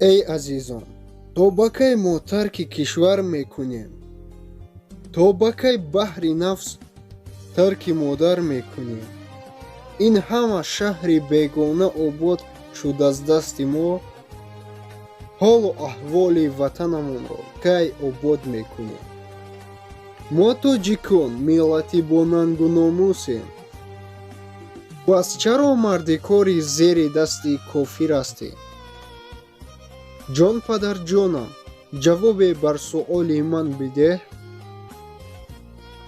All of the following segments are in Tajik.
ای азизон, то ба кай мо тарки кишвар мекунем? то ба кай баҳри нафс тарки модар мекунем? ин ҳама шаҳри бегона обод шуд аз дасти мо. ҳолу аҳволи ватанамонро кай обод мекунем? мо тоҷикон миллати бо нангу номусем. пас чаро марди кори зери дасти кофир ҳастем? ҷон падарҷонам, ҷавобе бар суоли ман бидеҳ.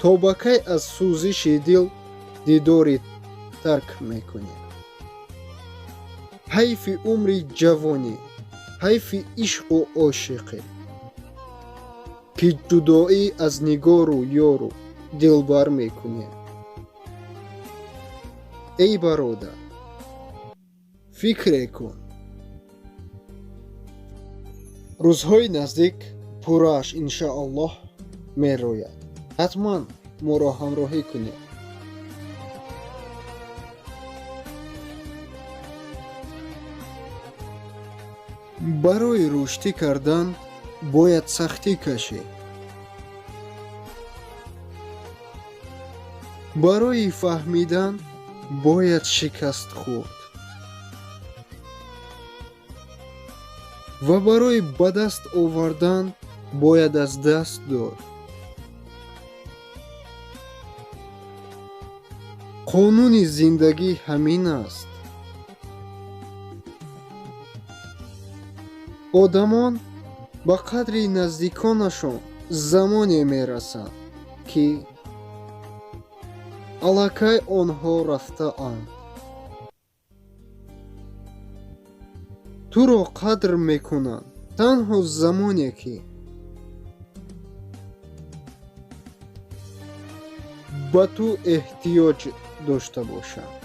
то ба кай аз сӯзиши дил дидори тарк мекунем? ҳайфи умри ҷавонӣ, ҳайфи ишқу ошиқӣ, ки ҷудоӣ аз нигору ёру дилбар мекунем. эй бародар, фикре кун. рӯзҳои наздик пуррааш иншоаллоҳ мерояд. ҳатман моро ҳамроҳӣ кунед. барои рушдӣ кардан бояд сахтӣ кашед. барои фаҳмидан бояд шикаст хӯрд. ва барои ба даст овардан бояд аз даст дод. қонуни зиндагӣ ҳамин аст. одамон ба қадри наздиконашон замоне мерасанд, ки аллакай онҳо рафтаанд. туро қадр мекунанд танҳо замоне, ки ба ту эҳтиёҷ дошта бошанд.